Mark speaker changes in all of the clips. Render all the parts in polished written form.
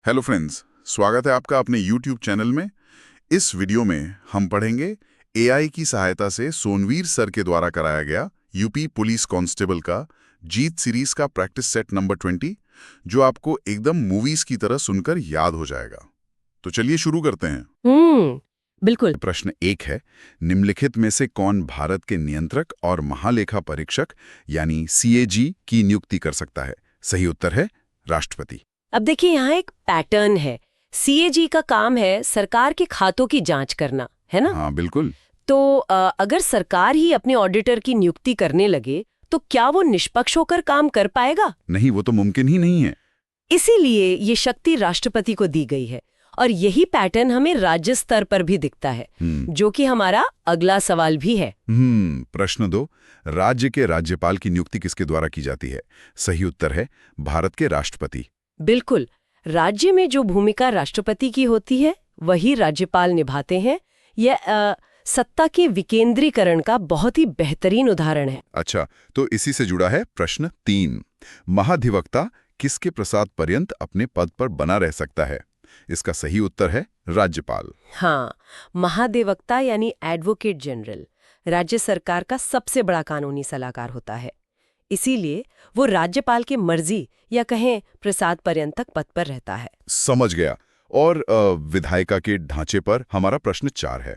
Speaker 1: Hello friends, स्वागत है आपका अपने YouTube चैनल में। इस वीडियो में हम पढ़ेंगे एआई की सहायता से सोनवीर सर के द्वारा कराया गया यूपी पुलिस कांस्टेबल का जीत सीरीज का प्रैक्टिस सेट नंबर 20, जो आपको एकदम मूवीज की तरह सुनकर याद हो जाएगा। तो चलिए शुरू करते हैं।
Speaker 2: बिल्कुल।
Speaker 1: प्रश्न 1 है, निम्नलिखित में से कौन भारत के नियंत्रक और महालेखा परीक्षक यानी सीएजी की नियुक्ति कर सकता है? सही उत्तर है राष्ट्रपति।
Speaker 2: अब देखिए, यहाँ एक पैटर्न है। सीएजी का काम है सरकार के खातों की जांच करना, है ना?
Speaker 1: हाँ बिल्कुल।
Speaker 2: तो अगर सरकार ही अपने ऑडिटर की नियुक्ति करने लगे तो क्या वो निष्पक्ष होकर काम कर पाएगा?
Speaker 1: नहीं, वो तो मुमकिन ही नहीं है।
Speaker 2: इसीलिए ये शक्ति राष्ट्रपति को दी गई है। और यही पैटर्न हमें राज्य स्तर पर भी दिखता है, जो कि हमारा अगला सवाल भी है।
Speaker 1: प्रश्न 2, राज्य के राज्यपाल की नियुक्ति किसके द्वारा की जाती है? सही उत्तर है भारत के राष्ट्रपति।
Speaker 2: बिल्कुल। राज्य में जो भूमिका राष्ट्रपति की होती है वही राज्यपाल निभाते हैं। यह सत्ता के विकेंद्रीकरण का बहुत ही बेहतरीन उदाहरण है।
Speaker 1: अच्छा, तो इसी से जुड़ा है प्रश्न 3, महाधिवक्ता किसके प्रसाद पर्यंत अपने पद पर बना रह सकता है? इसका सही उत्तर है राज्यपाल।
Speaker 2: हाँ, महाधिवक्ता यानी एडवोकेट जनरल राज्य सरकार का सबसे बड़ा कानूनी सलाहकार होता है। इसीलिए वो राज्यपाल की मर्जी या कहें प्रसाद पर्यंत तक पद पर रहता है।
Speaker 1: समझ गया। और विधायिका के ढांचे पर हमारा प्रश्न 4 है।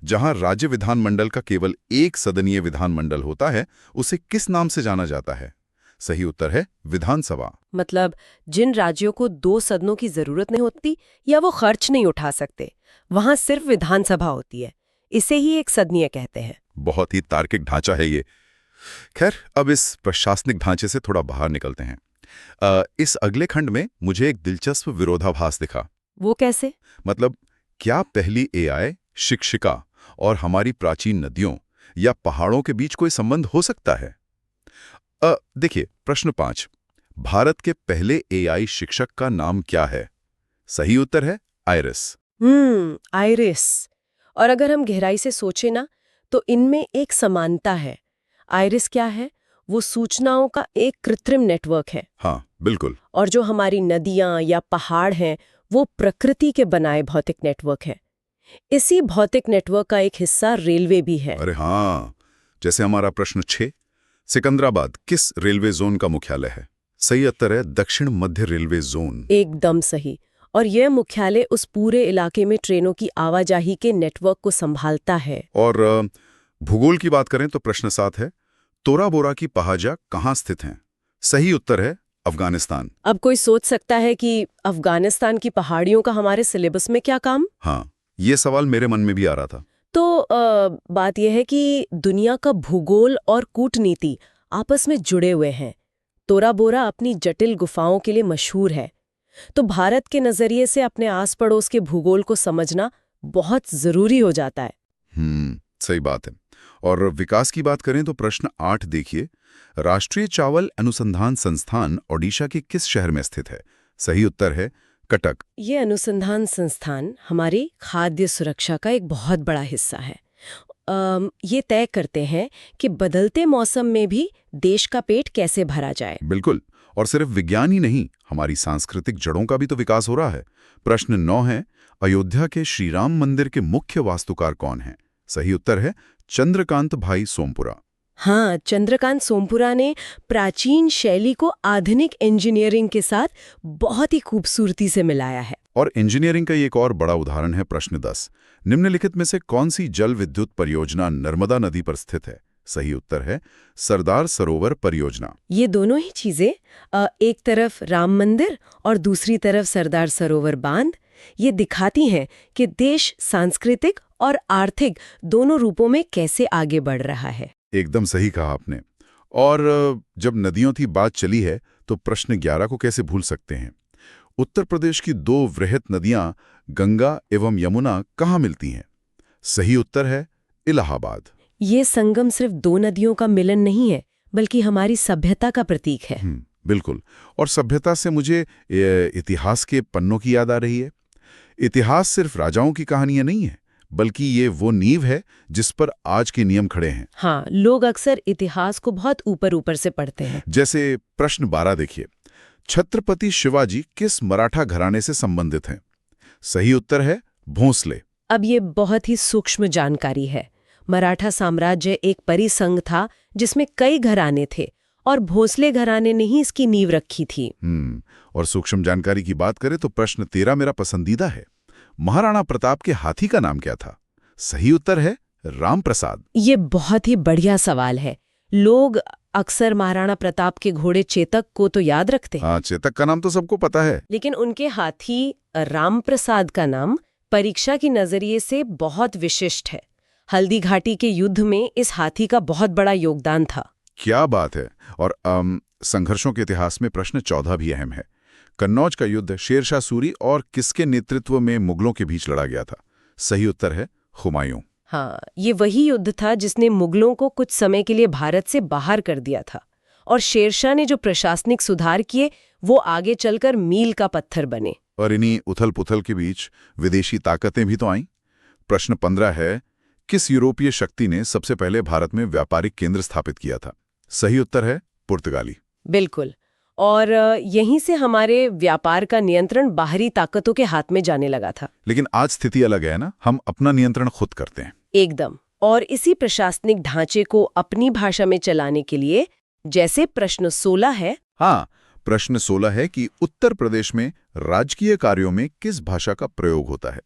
Speaker 1: जहां राज्य विधानमंडल का केवल एक सदनीय विधानमंडल होता है, उसे किस नाम से जाना जाता है? सही उत्तर है विधानसभा।
Speaker 2: मतलब जिन राज्यों को 2 सदनों की जरूरत नहीं होती या वो खर्च नहीं उठा सकते, वहां सिर्फ विधानसभा होती है। इसे ही एक सदनीय कहते हैं।
Speaker 1: बहुत ही तार्किक ढांचा है ये। खैर, अब इस प्रशासनिक ढांचे से थोड़ा बाहर निकलते हैं। इस अगले खंड में मुझे एक दिलचस्प विरोधाभास दिखा।
Speaker 2: वो कैसे?
Speaker 1: मतलब, क्या पहली एआई, शिक्षिका और हमारी प्राचीन नदियों या पहाड़ों के बीच कोई संबंध हो सकता है? देखिए, प्रश्न 5, भारत के पहले एआई शिक्षक का नाम क्या है? सही उत्तर है आइरिस।
Speaker 2: आइरिस। और अगर हम गहराई से सोचें ना, तो इनमें एक समानता है। आइरिस क्या है? वो सूचनाओं का एक कृत्रिम नेटवर्क है।
Speaker 1: हाँ बिल्कुल।
Speaker 2: और जो हमारी नदियां या पहाड़ हैं, वो प्रकृति के बनाए भौतिक नेटवर्क है। इसी भौतिक नेटवर्क का एक हिस्सा रेलवे भी है।
Speaker 1: अरे हाँ, जैसे हमारा प्रश्न 6, सिकंदराबाद किस रेलवे जोन का मुख्यालय है? सही उत्तर है दक्षिण मध्य रेलवे जोन।
Speaker 2: एकदम सही। और यह मुख्यालय उस पूरे इलाके में ट्रेनों की आवाजाही के नेटवर्क को संभालता है।
Speaker 1: और भूगोल की बात करें तो प्रश्न 7 है, तोरा बोरा की पहाजा कहाँ स्थित हैं? सही उत्तर है अफगानिस्तान।
Speaker 2: अब कोई सोच सकता है कि अफगानिस्तान की पहाड़ियों का हमारे सिलेबस में क्या काम?
Speaker 1: हाँ, ये सवाल मेरे मन में भी आ रहा था।
Speaker 2: तो बात यह है कि दुनिया का भूगोल और कूटनीति आपस में जुड़े हुए हैं। तोरा बोरा अपनी जटिल गुफाओं के लिए मशहूर है। तो भारत के नजरिए से अपने आस पड़ोस के भूगोल को समझना बहुत जरूरी हो जाता है।
Speaker 1: सही बात है। और विकास की बात करें तो प्रश्न 8 देखिए, राष्ट्रीय चावल अनुसंधान संस्थान ओडिशा के किस शहर में स्थित है? सही उत्तर है कटक।
Speaker 2: ये अनुसंधान संस्थान हमारी खाद्य सुरक्षा का एक बहुत बड़ा हिस्सा है। ये तय करते हैं कि बदलते मौसम में भी देश का पेट कैसे भरा जाए।
Speaker 1: बिल्कुल। और सिर्फ विज्ञान ही नहीं, हमारी सांस्कृतिक जड़ों का भी तो विकास हो रहा है। प्रश्न 9 है, अयोध्या के श्री राम मंदिर के मुख्य वास्तुकार कौन हैं? सही उत्तर है चंद्रकांत भाई सोमपुरा।
Speaker 2: हाँ, चंद्रकांत सोमपुरा ने प्राचीन शैली को आधुनिक इंजीनियरिंग के साथ बहुत ही खूबसूरती से मिलाया है।
Speaker 1: और इंजीनियरिंग का एक और बड़ा उदाहरण है प्रश्न 10, निम्नलिखित में से कौन सी जल विद्युत परियोजना नर्मदा नदी पर स्थित है? सही उत्तर है सरदार सरोवर परियोजना।
Speaker 2: ये दोनों ही चीजें, एक तरफ राम मंदिर और दूसरी तरफ सरदार सरोवर बांध, ये दिखाती हैं कि देश सांस्कृतिक और आर्थिक दोनों रूपों में कैसे आगे बढ़ रहा है।
Speaker 1: एकदम सही कहा आपने। और जब नदियों की बात चली है तो प्रश्न 11 को कैसे भूल सकते हैं? उत्तर प्रदेश की 2 वृहत नदियां गंगा एवं यमुना कहाँ मिलती हैं? सही उत्तर है इलाहाबाद।
Speaker 2: ये संगम सिर्फ 2 नदियों का मिलन नहीं है, बल्कि हमारी सभ्यता का प्रतीक है।
Speaker 1: बिल्कुल। और सभ्यता से मुझे इतिहास के पन्नों की याद आ रही है। इतिहास सिर्फ राजाओं की कहानियां नहीं है, बल्कि ये वो नींव है जिस पर आज के नियम खड़े हैं।
Speaker 2: हाँ, लोग अक्सर इतिहास को बहुत ऊपर ऊपर से पढ़ते हैं।
Speaker 1: जैसे प्रश्न 12 देखिए, छत्रपति शिवाजी किस मराठा घराने से संबंधित हैं? सही उत्तर है भोंसले।
Speaker 2: अब ये बहुत ही सूक्ष्म जानकारी है। मराठा साम्राज्य एक परिसंघ था जिसमें कई घराने थे और भोसले घराने ने ही इसकी नींव रखी थी।
Speaker 1: और सूक्ष्म जानकारी की बात करें तो प्रश्न 13 मेरा पसंदीदा है। महाराणा प्रताप के हाथी का नाम क्या था? सही उत्तर है राम प्रसाद।
Speaker 2: ये बहुत ही बढ़िया सवाल है। लोग अक्सर महाराणा प्रताप के घोड़े चेतक को तो याद रखते हैं।
Speaker 1: हाँ, चेतक का नाम तो सबको पता है।
Speaker 2: लेकिन उनके हाथी राम प्रसाद का नाम परीक्षा की नजरिए से बहुत विशिष्ट है। हल्दी घाटी के युद्ध में इस हाथी का बहुत बड़ा योगदान था।
Speaker 1: क्या बात है। और संघर्षों के इतिहास में प्रश्न 14 भी अहम है। कन्नौज का युद्ध शेरशाह सूरी और किसके नेतृत्व में मुगलों के बीच लड़ा गया था? सही उत्तर है हुमायूं।
Speaker 2: हाँ, ये वही युद्ध था जिसने मुगलों को कुछ समय के लिए भारत से बाहर कर दिया था और शेरशाह ने जो प्रशासनिक सुधार किए वो आगे चलकर मील का पत्थर बने।
Speaker 1: और इन्हीं उथल-पुथल के बीच विदेशी ताकतें भी तो आईं। प्रश्न 15 है, किस यूरोपीय शक्ति ने सबसे पहले भारत में व्यापारिक केंद्र स्थापित किया था? सही उत्तर है पुर्तगाली।
Speaker 2: बिल्कुल। और यहीं से हमारे व्यापार का नियंत्रण बाहरी ताकतों के हाथ में जाने लगा था।
Speaker 1: लेकिन आज स्थिति अलग है ना, हम अपना नियंत्रण खुद करते हैं।
Speaker 2: एकदम। और इसी प्रशासनिक ढांचे को अपनी भाषा में चलाने के लिए जैसे प्रश्न 16 है।
Speaker 1: हाँ, प्रश्न 16 है कि उत्तर प्रदेश में राजकीय कार्यों में किस भाषा का प्रयोग होता है?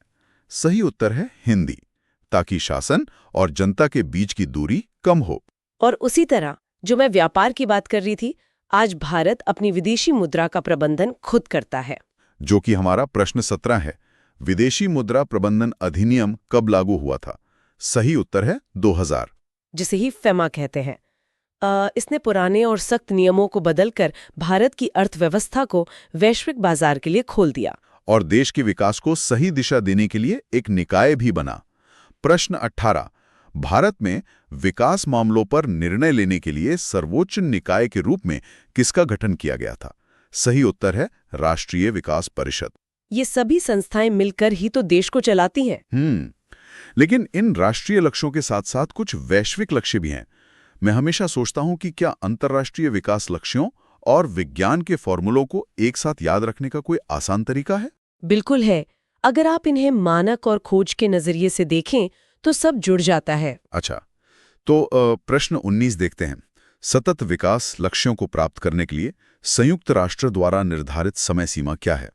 Speaker 1: सही उत्तर है हिंदी, ताकि शासन और जनता के बीच की दूरी कम हो।
Speaker 2: और उसी तरह जो मैं व्यापार की बात कर रही थी, आज भारत अपनी विदेशी मुद्रा का प्रबंधन खुद करता है।
Speaker 1: जो कि हमारा प्रश्न 17 है। विदेशी मुद्रा प्रबंधन अधिनियम कब लागू हुआ था? सही उत्तर है 2000।
Speaker 2: जिसे ही फेमा कहते हैं। इसने पुराने और सख्त नियमों को बदलकर भारत की अर्थव्यवस्था को वैश्विक बाजार के लिए खोल दिया
Speaker 1: और देश के विकास को सही दिशा देने के लिए एक निकाय भी बना। प्रश्न 18, भारत में विकास मामलों पर निर्णय लेने के लिए सर्वोच्च निकाय के रूप में किसका गठन किया गया था? सही उत्तर है राष्ट्रीय विकास परिषद।
Speaker 2: ये सभी संस्थाएं मिलकर ही तो देश को चलाती हैं।
Speaker 1: लेकिन इन राष्ट्रीय लक्ष्यों के साथ साथ कुछ वैश्विक लक्ष्य भी हैं। मैं हमेशा सोचता हूं कि क्या अंतर्राष्ट्रीय विकास लक्ष्यों और विज्ञान के फॉर्मूलों को एक साथ याद रखने का कोई आसान तरीका है?
Speaker 2: बिल्कुल है। अगर आप इन्हें मानक और खोज के नजरिए से देखें तो सब जुड़ जाता है।
Speaker 1: अच्छा, तो प्रश्न 19 देखते हैं। सतत विकास लक्ष्यों को प्राप्त करने के लिए संयुक्त राष्ट्र द्वारा निर्धारित समय सीमा क्या है?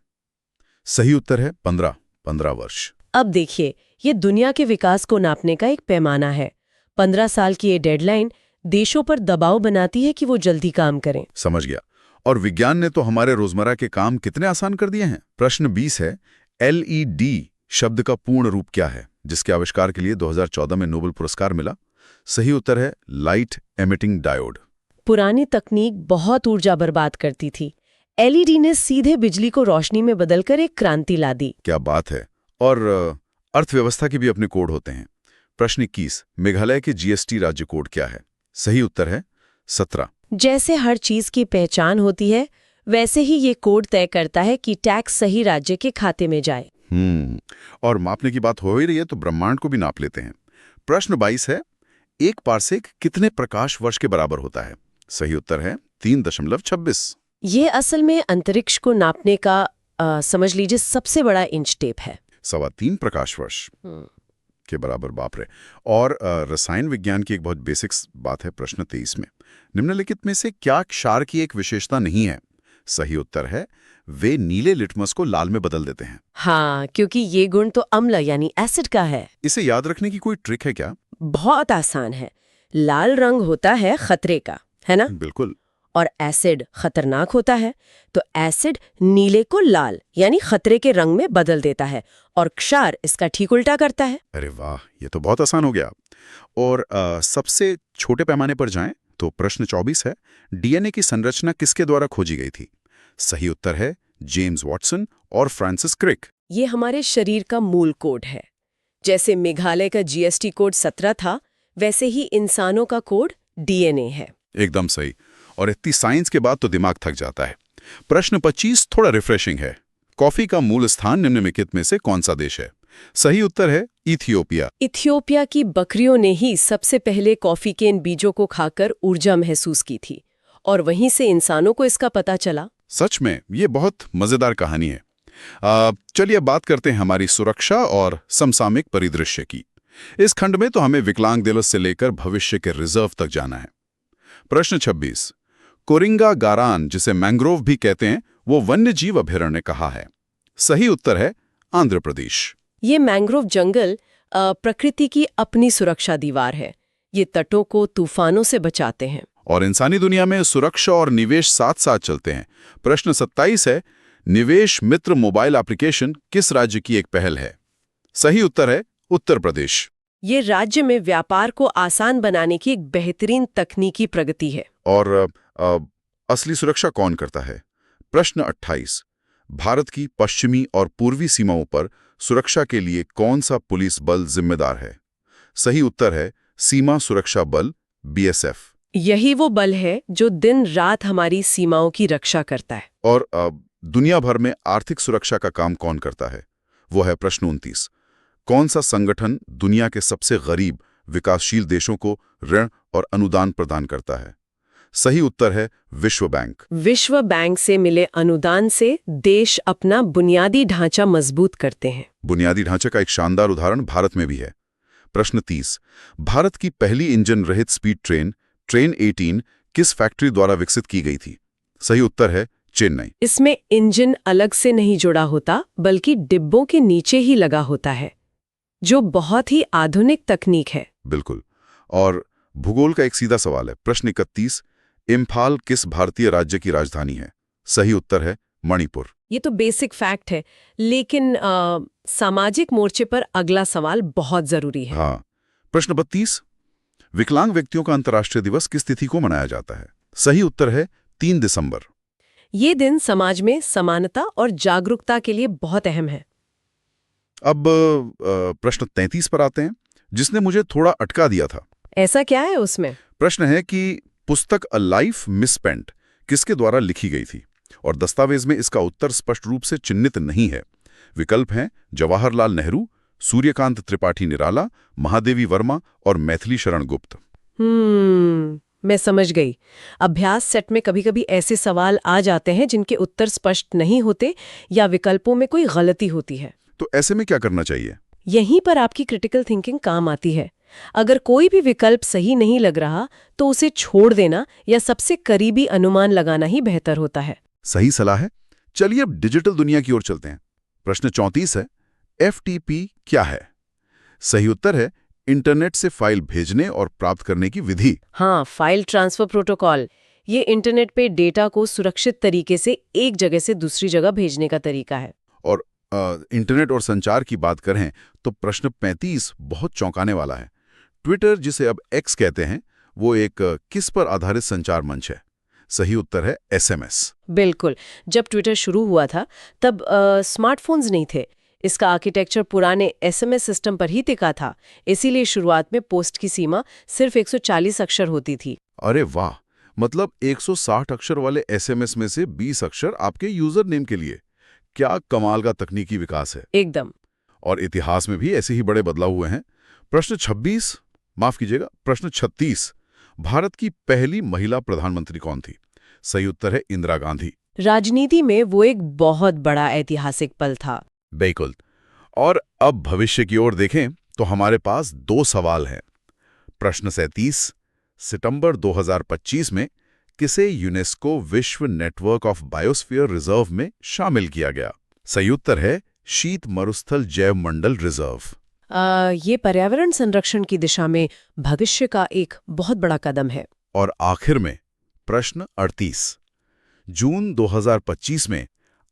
Speaker 1: सही उत्तर है 15 वर्ष।
Speaker 2: अब देखिए, ये दुनिया के विकास को नापने का एक पैमाना है। 15 साल की ये डेडलाइन देशों पर दबाव बनाती है कि वो जल्दी काम करें।
Speaker 1: समझ गया। और विज्ञान ने तो हमारे रोजमर्रा के काम कितने आसान कर दिए हैं। प्रश्न 20 है, LED शब्द का पूर्ण रूप क्या है, जिसके आविष्कार के लिए 2014 में नोबेल पुरस्कार मिला? सही उत्तर है लाइट एमिटिंग डायोड।
Speaker 2: पुरानी तकनीक बहुत ऊर्जा बर्बाद करती थी। LED ने सीधे बिजली को रोशनी में बदलकर एक क्रांति ला दी।
Speaker 1: क्या बात है। और अर्थव्यवस्था के भी अपने कोड होते हैं। प्रश्न 21, मेघालय के GST राज्य कोड क्या है? सही उत्तर है 17।
Speaker 2: जैसे हर चीज की पहचान होती है, वैसे ही ये कोड तय करता है कि टैक्स सही राज्य के खाते में जाए।
Speaker 1: और मापने की बात हो ही रही है तो ब्रह्मांड को भी नाप लेते हैं। प्रश्न 22 है, एक पारसेक कितने प्रकाश वर्ष के बराबर होता है? सही उत्तर है 3.26।
Speaker 2: ये असल में अंतरिक्ष को नापने का समझ लीजिए सबसे बड़ा इंच टेप है।
Speaker 1: 3.25 प्रकाश वर्ष के बराबर, बाप रे। और रसायन विज्ञान की एक बहुत बेसिक्स बात है प्रश्न 23 में। निम्नलिखित में से क्या क्षार की एक विशेषता नहीं है? सही उत्तर है वे नीले लिटमस को लाल में बदल देते हैं।
Speaker 2: हाँ, क्योंकि ये गुण तो अम्ल यानी एसिड का है।
Speaker 1: इसे याद रखने की कोई ट्रिक है क्या?
Speaker 2: बहुत आसान है। लाल रंग होता है खतरे का, है ना?
Speaker 1: बिल्कुल।
Speaker 2: और एसिड खतरनाक होता है, तो एसिड नीले को लाल यानी खतरे के रंग में बदल देता है और क्षार इसका ठीक उल्टा करता है।
Speaker 1: अरे वाह, ये तो बहुत आसान हो गया। और सबसे छोटे पैमाने पर जाएं तो प्रश्न 24 है, DNA की संरचना किसके द्वारा खोजी गई थी? सही उत्तर है जेम्स वॉटसन और फ्रांसिस क्रिक।
Speaker 2: ये हमारे शरीर का मूल कोड है। जैसे मेघालय का GST कोड 17 था, वैसे ही इंसानों का कोड DNA है।
Speaker 1: एकदम सही। और इतनी साइंस के बाद तो दिमाग थक जाता है। प्रश्न 25 थोड़ा रिफ्रेशिंग है। कॉफी का मूल स्थान निम्नलिखित में से कौन सा देश है? सही उत्तर है इथियोपिया।
Speaker 2: इथियोपिया की बकरियों ने ही सबसे पहले कॉफी के इन बीजों को खाकर ऊर्जा महसूस की थी और वहीं से इंसानों को इसका पता चला।
Speaker 1: सच में ये बहुत मजेदार कहानी है। चलिए बात करते हैं हमारी सुरक्षा और समसामयिक परिदृश्य की। इस खंड में तो हमें विकलांग दिवस से लेकर भविष्य के रिजर्व तक जाना है। प्रश्न 26। कोरिंगा गारान, जिसे मैंग्रोव भी कहते हैं, वो वन्य जीव अभयारण्य कहाँ है? सही उत्तर है आंध्र प्रदेश।
Speaker 2: ये मैंग्रोव जंगल प्रकृति की अपनी सुरक्षा दीवार है। ये तटों को तूफानों से बचाते हैं।
Speaker 1: और इंसानी दुनिया में सुरक्षा और निवेश साथ साथ चलते हैं। प्रश्न 27 है, निवेश मित्र मोबाइल एप्लीकेशन किस राज्य की एक पहल है? सही उत्तर है उत्तर प्रदेश।
Speaker 2: ये राज्य में व्यापार को आसान बनाने की एक बेहतरीन तकनीकी प्रगति है।
Speaker 1: और असली सुरक्षा कौन करता है? प्रश्न 28। भारत की पश्चिमी और पूर्वी सीमाओं पर सुरक्षा के लिए कौन सा पुलिस बल जिम्मेदार है? सही उत्तर है सीमा सुरक्षा बल, BSF।
Speaker 2: यही वो बल है जो दिन रात हमारी सीमाओं की रक्षा करता है।
Speaker 1: और दुनिया भर में आर्थिक सुरक्षा का काम कौन करता है? वो है प्रश्न 29। कौन सा संगठन दुनिया के सबसे गरीब विकासशील देशों को ऋण और अनुदान प्रदान करता है? सही उत्तर है विश्व बैंक।
Speaker 2: विश्व बैंक से मिले अनुदान से देश अपना बुनियादी ढांचा मजबूत करते हैं।
Speaker 1: बुनियादी ढांचे का एक शानदार उदाहरण भारत में भी है। प्रश्न 30। भारत की पहली इंजन रहित स्पीड ट्रेन, ट्रेन 18, किस फैक्ट्री द्वारा विकसित की गई थी? सही उत्तर है चेन्नई।
Speaker 2: इसमें इंजन अलग से नहीं जुड़ा होता, बल्कि डिब्बों के नीचे ही लगा होता है, जो बहुत ही आधुनिक तकनीक है।
Speaker 1: बिल्कुल। और भूगोल का एक सीधा सवाल है। प्रश्न 31। इम्फाल किस भारतीय राज्य की राजधानी है? सही उत्तर है मणिपुर।
Speaker 2: ये तो बेसिक फैक्ट है, लेकिन सामाजिक मोर्चे पर अगला सवाल बहुत जरूरी है।
Speaker 1: हाँ। प्रश्न 32। विकलांग व्यक्तियों का अंतर्राष्ट्रीय दिवस किस तिथि को मनाया जाता है? सही उत्तर है 3 दिसंबर।
Speaker 2: ये दिन समाज में समानता और जागरूकता के लिए बहुत अहम है।
Speaker 1: अब प्रश्न 33 पर आते हैं, जिसने मुझे थोड़ा अटका दिया था।
Speaker 2: ऐसा क्या है उसमें?
Speaker 1: प्रश्न है कि पुस्तक अ लाइफ मिसस्पेंट किसके द्वारा लिखी गई थी? और दस्तावेज में इसका उत्तर स्पष्ट रूप से चिन्हित नहीं है। विकल्प हैं जवाहरलाल नेहरू, सूर्यकांत त्रिपाठी निराला, महादेवी वर्मा और मैथिली शरण गुप्त।
Speaker 2: मैं समझ गई। अभ्यास सेट में कभी-कभी ऐसे सवाल आ जाते हैं जिनके उत्तर स्पष्ट नहीं होते या विकल्पों में कोई गलती होती है।
Speaker 1: तो ऐसे में क्या करना चाहिए?
Speaker 2: यहीं पर आपकी क्रिटिकल थिंकिंग काम आती है। अगर कोई भी विकल्प सही नहीं लग रहा तो उसे छोड़ देना या सबसे करीबी अनुमान लगाना ही बेहतर होता है।
Speaker 1: सही सलाह है। चलिए अब डिजिटल दुनिया की ओर चलते हैं। प्रश्न 34 है, FTP क्या है? सही उत्तर है इंटरनेट से फाइल भेजने और प्राप्त करने की विधि।
Speaker 2: हाँ, फाइल ट्रांसफर प्रोटोकॉल। ये इंटरनेट पे डेटा को सुरक्षित तरीके से एक जगह से दूसरी जगह भेजने का तरीका है।
Speaker 1: और इंटरनेट और संचार की बात करें तो प्रश्न 35 बहुत चौंकाने वाला है। ट्विटर, जिसे अब X कहते हैं, वो एक किस पर आधारित संचार मंच है? सही उत्तर है SMS।
Speaker 2: बिल्कुल। जब ट्विटर शुरू हुआ था तब स्मार्टफोन्स नहीं थे। इसका आर्किटेक्चर पुराने SMS सिस्टम पर ही टिका था। इसीलिए शुरुआत में पोस्ट की सीमा सिर्फ 140 अक्षर होती थी।
Speaker 1: अरे वाह! मतलब 160 अक्षर वाले SMS में से 20 अक्षर आपके यूजर नेम के लिए। क्या कमाल का तकनीकी विकास है।
Speaker 2: एकदम।
Speaker 1: और इतिहास में भी ऐसे ही बड़े बदलाव हुए हैं। प्रश्न 36 भारत की पहली महिला प्रधानमंत्री कौन थी? सही उत्तर है इंदिरा गांधी।
Speaker 2: राजनीति में वो एक बहुत बड़ा ऐतिहासिक पल था।
Speaker 1: बिल्कुल। और अब भविष्य की ओर देखें तो हमारे पास 2 सवाल हैं। प्रश्न 37। सितंबर 2025 में किसे यूनेस्को विश्व नेटवर्क ऑफ बायोस्फीयर रिजर्व में शामिल किया गया? सही उत्तर है शीत मरुस्थल जैव मंडल रिजर्व।
Speaker 2: ये पर्यावरण संरक्षण की दिशा में भविष्य का एक बहुत बड़ा कदम है।
Speaker 1: और आखिर में प्रश्न 38। जून 2025 में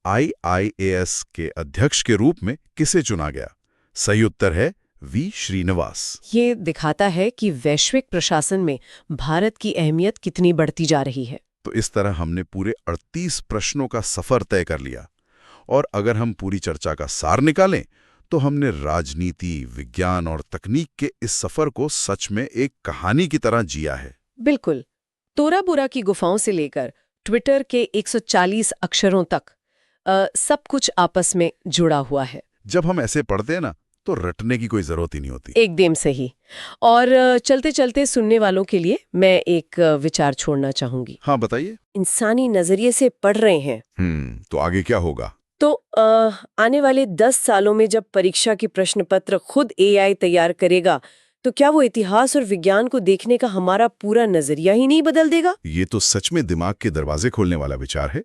Speaker 1: IIAS के अध्यक्ष के रूप में किसे चुना गया? सही उत्तर है V. श्रीनिवास।
Speaker 2: ये दिखाता है कि वैश्विक प्रशासन में भारत की अहमियत कितनी बढ़ती जा रही है।
Speaker 1: तो इस तरह हमने पूरे 38 प्रश्नों का सफर तय कर लिया। और अगर हम पूरी चर्चा का सार निकालें तो हमने राजनीति, विज्ञान और तकनीक के इस सफर को सच में एक कहानी की तरह जिया है।
Speaker 2: बिल्कुल। तोरा बोरा की गुफाओं से लेकर ट्विटर के 140 अक्षरों तक सब कुछ आपस में जुड़ा हुआ है।
Speaker 1: जब हम ऐसे पढ़ते हैं ना, तो रटने की कोई जरूरत ही नहीं होती।
Speaker 2: एकदम सही। और चलते चलते सुनने वालों के लिए मैं एक विचार छोड़ना चाहूंगी।
Speaker 1: हाँ, बताइए।
Speaker 2: इंसानी नजरिए से पढ़ रहे हैं
Speaker 1: तो आगे क्या होगा?
Speaker 2: तो आने वाले 10 सालों में जब परीक्षा के प्रश्न पत्र खुद एआई तैयार करेगा, तो क्या वो इतिहास और विज्ञान को देखने का हमारा पूरा नजरिया ही नहीं बदल देगा?
Speaker 1: ये तो सच में दिमाग के दरवाजे खोलने वाला विचार है।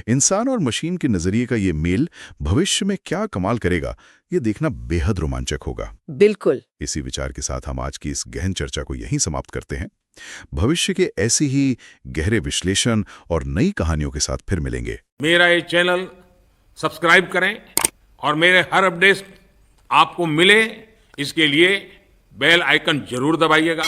Speaker 1: इंसान और मशीन के नजरिए का ये मेल भविष्य में क्या कमाल करेगा, ये देखना बेहद रोमांचक होगा।
Speaker 2: बिल्कुल।
Speaker 1: इसी विचार के साथ हम आज की इस गहन चर्चा को यहीं समाप्त करते हैं। भविष्य के ऐसी ही गहरे विश्लेषण और नई कहानियों के साथ फिर मिलेंगे।
Speaker 3: मेरा ये चैनल सब्सक्राइब करें और मेरे हर अपडेट आपको मिले, इसके लिए बेल आइकन जरूर दबाइएगा।